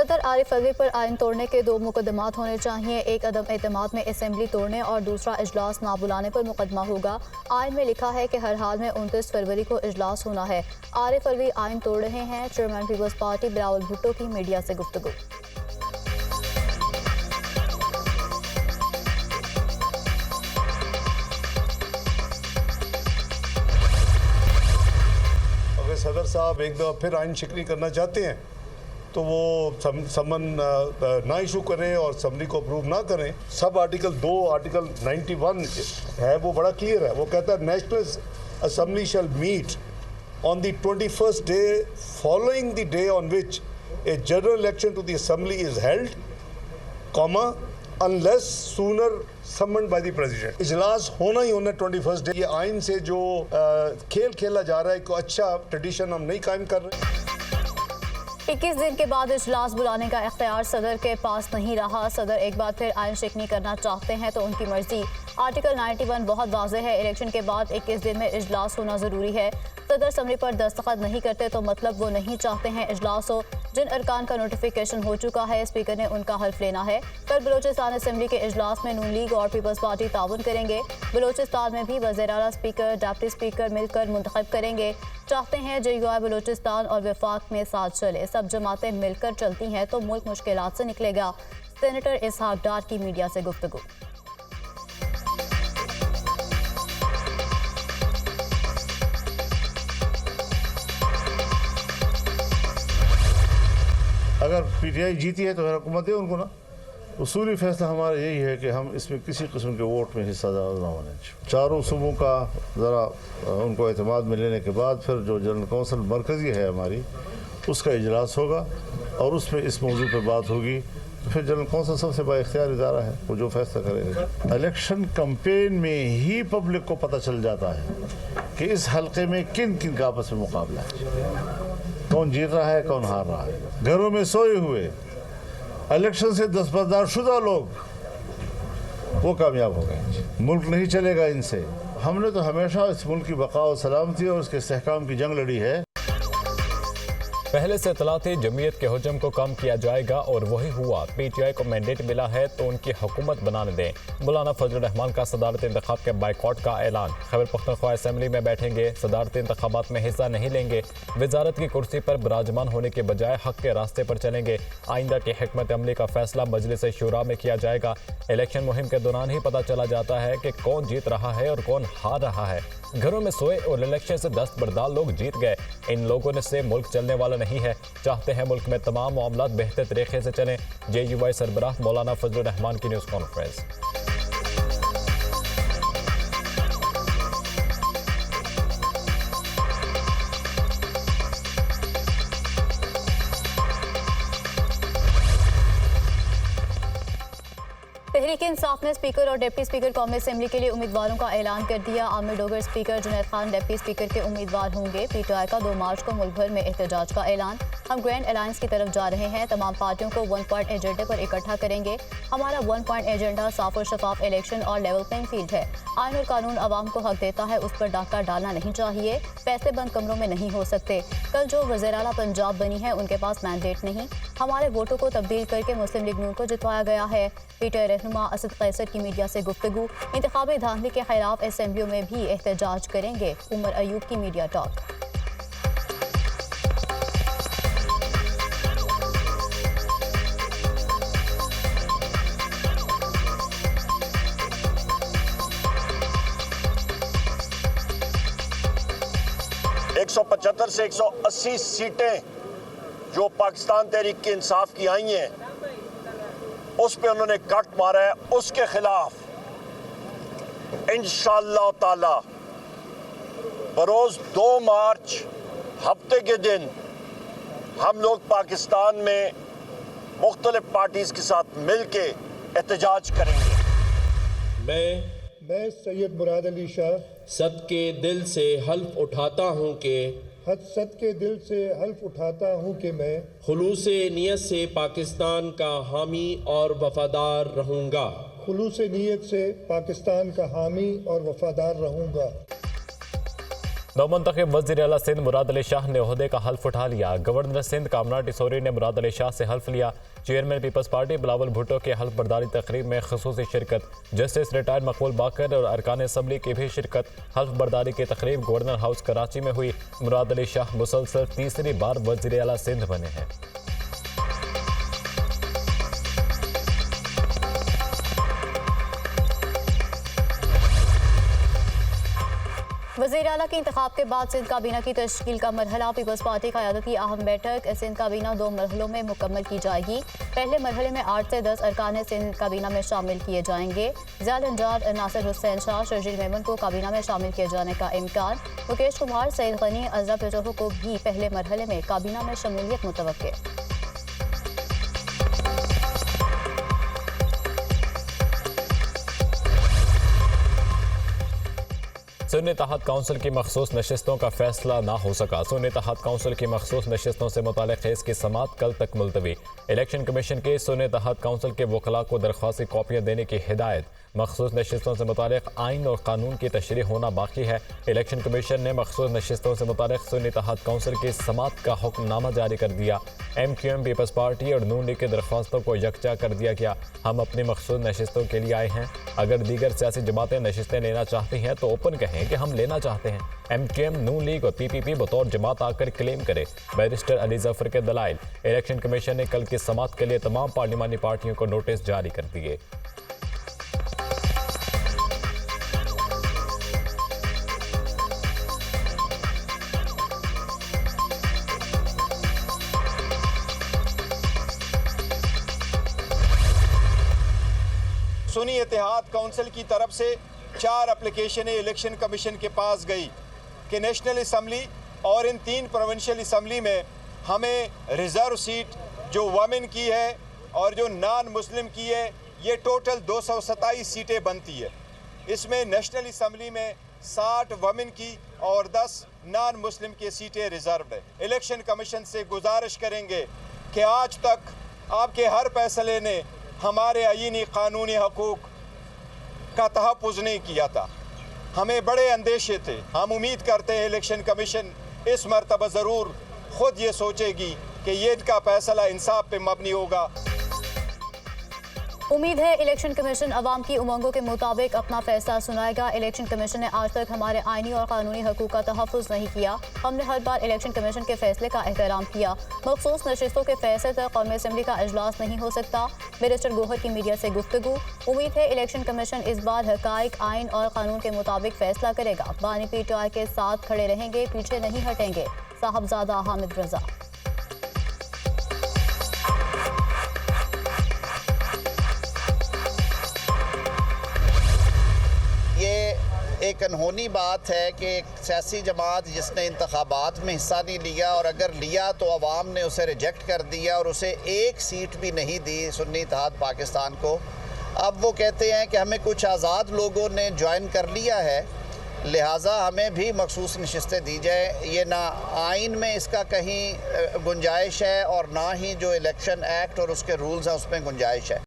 सदर आरिफ अलवी पर आइन तोड़ने के 2 मुकदमात होने चाहिए। एक अदम एतमाद में असम्बली तोड़ने और दूसरा इजलास ना बुलाने पर मुकदमा होगा। आइन में लिखा है कि हर हाल में 29 फरवरी को इजलास होना है। आरिफ अलवी आइन तोड़ रहे हैं। Chairman people's party Bilawal Bhutto की मीडिया से गुफ्तगू। अगर सदर साहब एक दफ़ा फिर आइन शिकनी करना चाहते हैं तो वो समन ना इशू करें और असम्बली को अप्रूव ना करें। सब आर्टिकल 2 आर्टिकल 91 है वो बड़ा क्लियर है। वो कहता है national assembly shall meet on the 21st day following the day on which a general election to the assembly is held comma unless sooner summoned by the president. इजलास होना ही होना 21st डे। ये आइन से जो खेल खेला जा रहा है को अच्छा ट्रेडिशन हम नहीं कायम कर रहे। 21 दिन के बाद इजलास बुलाने का इख्तियार सदर के पास नहीं रहा। सदर एक बार फिर आइन शिकनी करना चाहते हैं तो उनकी मर्जी। आर्टिकल 91 बहुत वाज़ेह है। इलेक्शन के बाद 21 दिन में इजलास होना ज़रूरी है। सदर असम्बली पर दस्तखत नहीं करते तो मतलब वो नहीं चाहते हैं इजलास हो। जिन अरकान का नोटिफिकेशन हो चुका है स्पीकर ने उनका हल्फ लेना है। कल बलोचिस्तान असम्बली के इजलास में नून लीग और पीपल्स पार्टी ताउन करेंगे। बलोचिस्तान में भी वज़ीर आला स्पीकर डिप्टी स्पीकर मिलकर मुंतखब करेंगे। चाहते हैं JUI बलोचिस्तान और वफाक में साथ चले। सब जमातें मिलकर चलती हैं तो मुल्क मुश्किलात से निकलेगा। सेनेटर इसहाक डार की मीडिया से गुफ्तगू। अगर PTI जीती है तो फिर हुकूमत है उनको ना। उसूली फैसला हमारा यही है कि हम इसमें किसी किस्म के वोट में हिस्सा ना होने। चारों सूबों का ज़रा उनको एतमाद में लेने के बाद फिर जो जनरल कौंसिल मरकज़ी है हमारी उसका इजलास होगा और उसमें इस मौजू पर बात होगी। तो फिर जनरल कौंसिल सबसे बाइख्तियार इदारा है, वो जो फैसला करेगा। इलेक्शन कैंपेन में ही पब्लिक को पता चल जाता है कि इस हल्के में किन किन का आपस में मुकाबला है, कौन जीत रहा है कौन हार रहा है। घरों में सोए हुए इलेक्शन से दस्तबरदार शुदा लोग वो कामयाब हो गए। मुल्क नहीं चलेगा इनसे। हमने तो हमेशा इस मुल्क की बका और सलामती और उसके इस्तेहकाम की जंग लड़ी है। पहले से इत्तलाती जमीयत के हुजम को कम किया जाएगा और वही हुआ। PTI को मैंडेट मिला है तो उनकी हुकूमत बनाने दें। मौलाना फजलुर रहमान का सदारती इंतखाब के बाइकआउट का ऐलान। खैबर पख्तूनख्वा असम्बली में बैठेंगे, सदारती इंतखाबात में हिस्सा नहीं लेंगे। वजारत की कुर्सी पर विराजमान होने के बजाय हक के रास्ते पर चलेंगे। आइंदा की हिकमत अमली का फैसला मजलिस शूरा में किया जाएगा। इलेक्शन मुहिम के दौरान ही पता चला जाता है कि कौन जीत रहा है और कौन हार रहा है। घरों में सोए और इलेक्शन से दस्तबरदार लोग जीत गए। इन लोगों ने से मुल्क चलने वाला नहीं है। चाहते हैं मुल्क में तमाम मामलात बेहतर तरीके से चलें। JUI सरबराह मौलाना फजलुर रहमान की न्यूज़ कॉन्फ्रेंस। तहरीक इंसाफ ने स्पीकर और डिप्टी स्पीकर कौमी असम्बली के लिए उम्मीदवारों का ऐलान कर दिया। Aamir Dogar speaker, Junaid Khan deputy speaker के उम्मीदवार होंगे। PTI का 2 मार्च को मुल्क भर में एहतजाज का ऐलान। हम ग्रैंड अलायंस की तरफ जा रहे हैं। तमाम पार्टियों को 1 पॉइंट एजेंडे पर इकट्ठा करेंगे। हमारा 1 पॉइंट एजेंडा साफ और शफाफ इलेक्शन और लेवल प्लेइंग फील्ड है। आइन और कानून आवाम को हक देता है, उस पर डाका डालना नहीं चाहिए। पैसे बंद कमरों में नहीं हो सकते। कल जो वज़ीर आला पंजाब बनी है उनके पास मैंडेट नहीं। हमारे वोटों को तब्दील करके मुस्लिम लीग नून को जितवाया गया है। PTI रहनुमा असद कैसर की मीडिया से गुफ्तगू। इंतखाबी धांधली के खिलाफ असम्बलियों में भी एहतजाज करेंगे। उमर अयूब की मीडिया टॉक। एक 175 से 180 सीटें जो पाकिस्तान तहरीक इंसाफ की आई हैं उस पे उन्होंने कट मारा है। उसके खिलाफ इंशाअल्लाह ताला बरोज 2 मार्च हफ्ते के दिन हम लोग पाकिस्तान में मुख्तलिफ पार्टीज के साथ मिल के एहतजाज करेंगे। मैं सैयद मुराद अली शाह सद के दिल से हल्फ उठाता हूँ कि सद के दिल से हल्फ उठाता हूँ कि मैं खुलूसे नियत से पाकिस्तान का हामी और वफादार रहूँगा। खुलूसे नियत से पाकिस्तान का हामी और वफादार रहूँगा। नवमंतखब वज़ीर आला सिंध मुराद अली शाह ने ओहदे का हल्फ उठा लिया। गवर्नर सिंध कामना टिसोरी ने मुराद अली शाह से हल्फ लिया। Chairman people's party Bilawal Bhutto के हल्फ बर्दारी तकरीब में खसूसी शिरकत। जस्टिस रिटायर्ड मकबूल बाकर और अरकान असम्बली की भी शिरकत। हल्फ बर्दारी की तकरीब गवर्नर हाउस कराची में हुई। मुराद अली शाह मुसलसल तीसरी बार वज़ीर आला सिंध बने हैं। वज़ीर आला के इंतखाब के बाद सिंध काबीना की तश्कील का मरहला। पीपल्स पार्टी क़यादत की अहम बैठक। सिंध काबीना 2 मरहलों में मुकम्मल की जाएगी। पहले मरहले में 8 से 10 अरकान सिंध काबीना में शामिल किए जाएंगे। ज़ियाद अंजार, नासिर हुसैन शाह, शर्जील मेमन को काबीना में शामिल किए जाने का इम्कान। मुकेश कुमार, सईद गनी, अज़रा पेटोहो को भी पहले मरहले में काबीना में शमूलियत मुतवक्के। सुन्नी तहत काउंसिल की मखसूस नशिस्तों का फैसला ना हो सका। सुन्नी तहत काउंसिल की मखसूस नशिस्तों से मुताल्लिक़ केस की समाअत कल तक मुलतवी। इलेक्शन कमीशन के सुन्नी तहत काउंसिल के वकला को दरख्वास्ती कॉपियाँ देने की हिदायत। मखसूस नशिस्तों से मुताल्लिक़ आइन और कानून की तशरीह होना बाकी है। इलेक्शन कमीशन ने मखसूस नशिस्तों से मुताल्लिक़ सुन्नी तहत काउंसिल की समाअत का हुक्मनामा जारी कर दिया। MQM, पीपल्स पार्टी और नून लीग की दरख्वास्तों को यकजा कर दिया गया। हम अपनी मखसूस नशिस्तों के लिए आए हैं। अगर दीगर सियासी जमातें नशिस्तें लेना चाहती हैं तो ओपन कहें कि हम लेना चाहते हैं। MQM, नून लीग और PPP बतौर जमात आकर क्लेम करे। बैरिस्टर अली जफर के दलाइल। इलेक्शन कमीशन ने कल की समाअत के लिए तमाम पार्लिमानी पार्टियों को नोटिस जारी कर दिए। सुन्नी इत्तेहाद काउंसिल की तरफ से 4 एप्लीकेशनें इलेक्शन कमीशन के पास गई कि नेशनल असम्बली और इन 3 प्रोविंशियल असम्बली में हमें रिज़र्व सीट जो वमेन की है और जो नॉन मुस्लिम की है, ये टोटल 227 सीटें बनती है। इसमें नेशनल असम्बली में 60 वमेन की और 10 नॉन मुस्लिम की सीटें रिज़र्व है। इलेक्शन कमीशन से गुजारिश करेंगे कि आज तक आपके हर फैसले ने हमारे आईनी कानूनी हकूक़ का तहफ़्फ़ुज़ नहीं किया था। हमें बड़े अंदेशे थे। हम उम्मीद करते हैं इलेक्शन कमीशन इस मरतबा ज़रूर ख़ुद ये सोचेगी कि ये इनका फैसला इंसाफ पे मबनी होगा। उम्मीद है इलेक्शन कमीशन अवाम की उमंगों के मुताबिक अपना फैसला सुनाएगा। इलेक्शन कमीशन ने आज तक हमारे आइनी और कानूनी हकूक़ का तहफ़्फ़ुज़ नहीं किया। हमने हर बार इलेक्शन कमीशन के फैसले का एहतराम किया। मखसूस नशिस्तों के फैसले तक कौमी असम्बली का इजलास नहीं हो सकता। बैरिस्टर गोहर की मीडिया से गुफ्तगू। उम्मीद है इलेक्शन कमीशन इस बार हक़ाइक़, आइन और कानून के मुताबिक फैसला करेगा। बानी PTI के साथ खड़े रहेंगे, पीछे नहीं हटेंगे। साहबजादा हामिद रजा। एक अनहोनी बात है कि एक सियासी जमात जिसने इंतखाबात में हिस्सा नहीं लिया और अगर लिया तो अवाम ने उसे रिजेक्ट कर दिया और उसे एक सीट भी नहीं दी सुन्नी इत्तेहाद पाकिस्तान को। अब वो कहते हैं कि हमें कुछ आज़ाद लोगों ने ज्वाइन कर लिया है, लिहाजा हमें भी मखसूस नशिस्तें दी जाए। ये ना आइन में इसका कहीं गुंजाइश है और ना ही जो इलेक्शन एक्ट और उसके रूल्स हैं उसमें गुंजाइश है।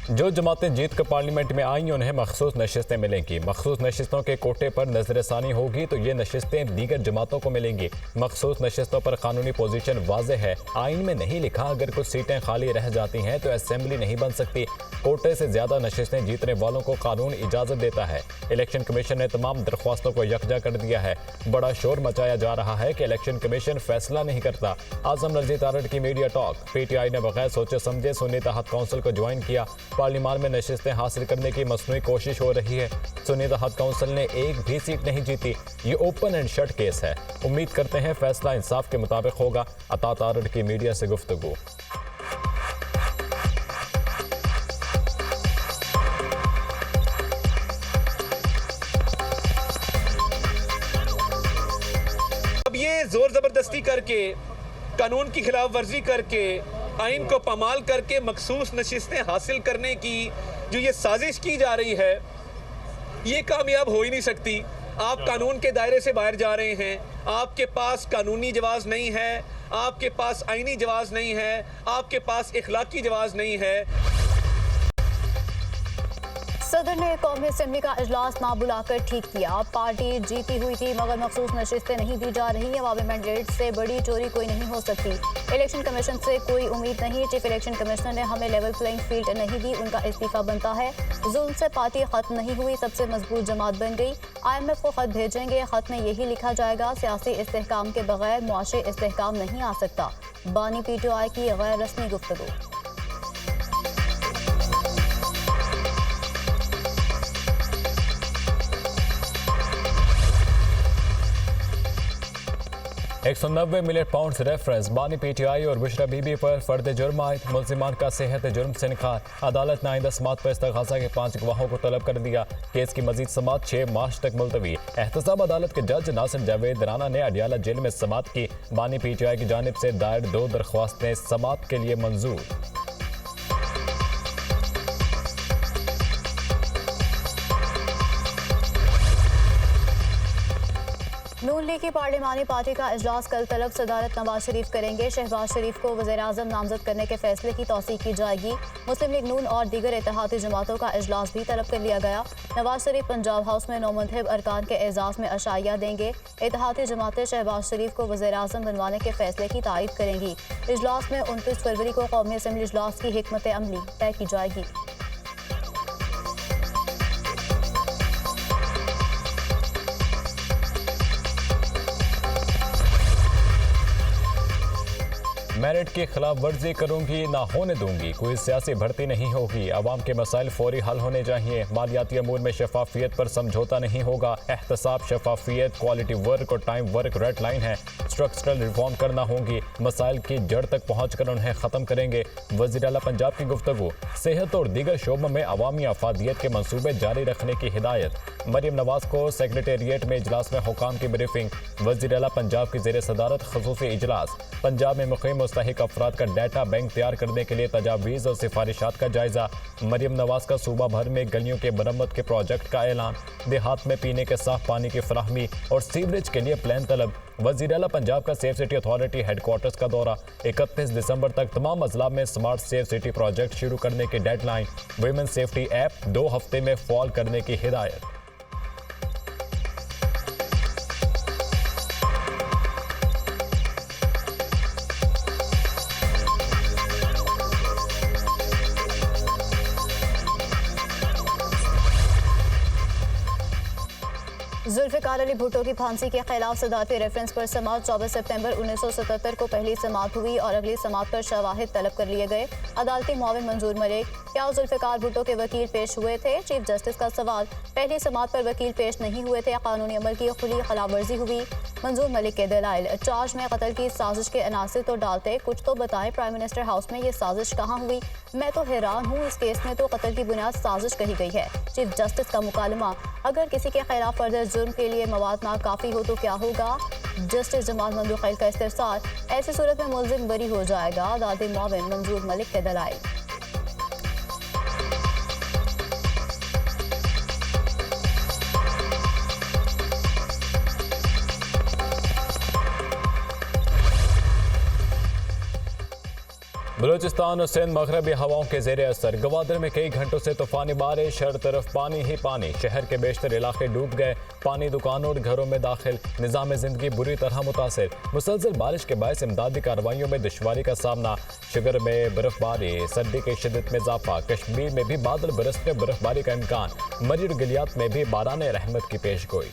जो जमातें जीत कर पार्लियामेंट में आई उन्हें मखसूस नशिस्तें मिलेंगी। मखसूस नशिस्तों के कोटे पर नजरसानी होगी तो ये नशिस्तें दीगर जमातों को मिलेंगी। मखसूस नशिस्तों पर कानूनी पोजीशन वाज़ेह है। आइन में नहीं लिखा अगर कुछ सीटें खाली रह जाती हैं तो असेंबली नहीं बन सकती। कोटे से ज़्यादा नशिस्तें जीतने वालों को कानून इजाज़त देता है। इलेक्शन कमीशन ने तमाम दरख्वास्तों को यकजा कर दिया है। बड़ा शोर मचाया जा रहा है कि इलेक्शन कमीशन फैसला नहीं करता। आज़म रज़ी तारड़ की मीडिया टॉक। PTI ने बगैर सोचे समझे सुन्नी तहत काउंसिल को ज्वाइन किया। पार्लियामान में नशिस्तें हासिल करने की मसनूई कोशिश हो रही है। सुन्नी तहत काउंसिल ने एक भी सीट नहीं जीती। ये ओपन एंड शट केस है। उम्मीद करते हैं फैसला इंसाफ के मुताबिक होगा। अता तारड़ की मीडिया से गुफ्तगू। अब ये जोर जबरदस्ती करके, कानून की खिलाफ वर्जी करके, आइन को पामाल करके मखसूस नशिस्तें हासिल करने की जो ये साजिश की जा रही है, ये कामयाब हो ही नहीं सकती। आप कानून के दायरे से बाहर जा रहे हैं। आपके पास कानूनी जवाज़ नहीं है, आपके पास आइनी जवाज़ नहीं है, आपके पास इखलाकी जवाज़ नहीं है। सदर ने कौमी असेंबली का इजलास ना बुलाकर ठीक किया। पार्टी जीती हुई थी मगर मखसूस नशिस्तें नहीं दी जा रही। अवामी मैंडेट से बड़ी चोरी कोई नहीं हो सकती। इलेक्शन कमीशन से कोई उम्मीद नहीं। चीफ इलेक्शन कमिश्नर ने हमें लेवल प्लेइंग फील्ड नहीं दी, उनका इस्तीफा बनता है। जुल्म से पार्टी खत्म नहीं हुई, सबसे मजबूत जमात बन गई। IMF को खत भेजेंगे, खत में यही लिखा जाएगा सियासी इस्तेहकाम के बगैर मुआशी इस्तेहकाम नहीं आ सकता। बानी PTI की गैर रस्मी गुफ्तगू। $190 मिलियन पाउंड रेफरेंस बानी PTI और बुशरा बीबी पर फर्द जुर्म आयद। मुल्जिमान का सेहत जुर्म से इनकार। अदालत ने आइंदा समात पर इस्तग़ासा के 5 गवाहों को तलब कर दिया। केस की मजीद समात 6 मार्च तक मुलतवी। एहतसाब अदालत के जज नासिर जावेद राना ने अडियाला जेल में समात की। बानी PTI की जानिब से दायर 2 दरख्वास्तें समात के लिए मंजूर। नून लीग की पार्लिमानी पार्टी का इजलास कल तलब सदारत नवाज शरीफ करेंगे। शहबाज शरीफ को वज़ीर-ए-आज़म नामजद करने के फैसले की तौसीक की जाएगी। मुस्लिम लीग नून और दीगर इत्तेहादी जमातों का इजलास भी तलब कर लिया गया। नवाज शरीफ पंजाब हाउस में नौमंतखब अरकान के एजाज़ में अशाइया देंगे। इत्तेहादी जमातें शहबाज शरीफ को वज़ीर-ए-आज़म बनवाने के फैसले की तायीद करेंगी। इजलास में 29 फरवरी को कौमी असेंबली इजलास की हिकमत अमली तय की जाएगी। मेरिट की खिलाफ वर्जी करूंगी ना होने दूंगी। कोई सियासी भर्ती नहीं होगी। अवाम के मसाइल फौरी हल होने चाहिए। मालियाती अमूर में शफाफियत पर समझौता नहीं होगा। एहतसाब, शफाफियत, क्वालिटी वर्क और टाइम वर्क रेड लाइन है। स्ट्रक्चरल रिफॉर्म करना होगी। मसाइल की जड़ तक पहुँच कर उन्हें ख़त्म करेंगे। वज़ीर आला पंजाब की गुफ्तगू। सेहत और दीगर शोबों में अवामी अफादियत के मनसूबे जारी रखने की हिदायत। मरियम नवाज को सेक्रेटेरिएट में इजलास में हुकाम की ब्रीफिंग। वज़ीर आला पंजाब की ज़ेर सदारत ख़ुसूसी इजलास। पंजाब में मुक़ीम मुस्तहिक अफराद का डाटा बैंक तैयार करने के लिए तजावीज़ और सिफारिशात का जायजा। मरियम नवाज का सूबा भर में गलियों के मरम्मत के प्रोजेक्ट का ऐलान। देहात में पीने के साफ पानी की फराहमी और सीवरेज के लिए प्लान तलब। वज़ीर आला पंजाब का सेफ सिटी अथॉरिटी हेडक्वार्टर्स का दौरा। 31 दिसंबर तक तमाम अजला में स्मार्ट सेफ सिटी प्रोजेक्ट शुरू करने की डेडलाइन। वुमेन सेफ्टी ऐप 2 हफ्ते में फॉल करने की हिदायत। जुल्फ़िकार अली भुट्टो की फांसी के खिलाफ सदारती रेफरेंस पर समात। 24 सितंबर 1977 को पहली समात हुई और अगली समात पर शवाहिद तलब कर लिए गए। अदालती मुआविन मंजूर मलिक। क्या जुल्फ़िकार भुट्टो के वकील पेश हुए थे? चीफ जस्टिस का सवाल। पहली समात पर वकील पेश नहीं हुए थे। कानूनी अमल की खुली खिलाफवर्जी हुई। मंजूर मलिक के दलाइल। चार्ज में कत्ल की साजिश के अनासिर तो डालते, कुछ तो बताएं। प्राइम मिनिस्टर हाउस में ये साजिश कहाँ हुई? मैं तो हैरान हूँ, इस केस में तो कत्ल की बुनियाद साजिश कही गई है। चीफ जस्टिस का मुकालमा। अगर किसी के खिलाफ फर्दर जुर्म के लिए मवाद ना काफ़ी हो तो क्या होगा? जस्टिस जमाल मंदुखैल का इस्तिफसार। ऐसी सूरत में मुल्जिम बरी हो जाएगा। अदालती मुआविन मंजूर मलिक के दलाइल। बलूचिस्तान और सिंध मगरबी हवाओं के जेर असर। गवादर में कई घंटों से तूफानी बारिश, हर तरफ पानी ही पानी। शहर के बेशतर इलाके डूब गए। पानी दुकानों और घरों में दाखिल। निज़ाम जिंदगी बुरी तरह मुतासिर। मुसलसल बारिश के बायस इमदादी कार्रवाइयों में दुश्वारी का सामना। शुगर में बर्फबारी, सर्दी की शिद्दत में इजाफा। कश्मीर में भी बादल बरसने, बर्फबारी का इम्कान। मरी और गलियात में भी बाराने रहमत की पेशगोई।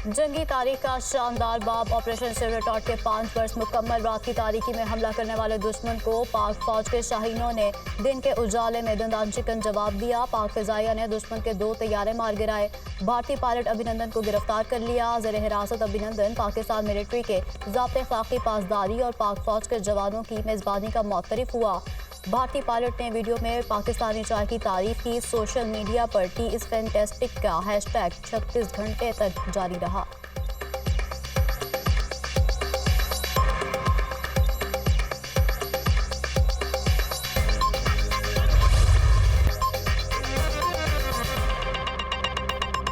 जंगी तारीख का शानदार बाब। ऑपरेशन सिवरेटॉट के 5 बरस मुकम्मल। रात की तारीकी में हमला करने वाले दुश्मन को पाक फौज के शाहीनों ने दिन के उजाले में दंदान चिकन जवाब दिया। पाक फिजाइया ने दुश्मन के 2 तैयारे मार गिराए। भारतीय पायलट अभिनंदन को गिरफ्तार कर लिया। ज़ेर हिरासत अभिनंदन पाकिस्तान मिलिट्री के ज़ाब्ते खाकी पासदारी और पाक फौज के जवानों की मेज़बानी का मुअत्तरिफ हुआ। भारतीय पायलट ने वीडियो में पाकिस्तानी चाय की तारीफ की। सोशल मीडिया पर टी इज़ फैंटास्टिक का हैशटैग 36 घंटे तक जारी रहा।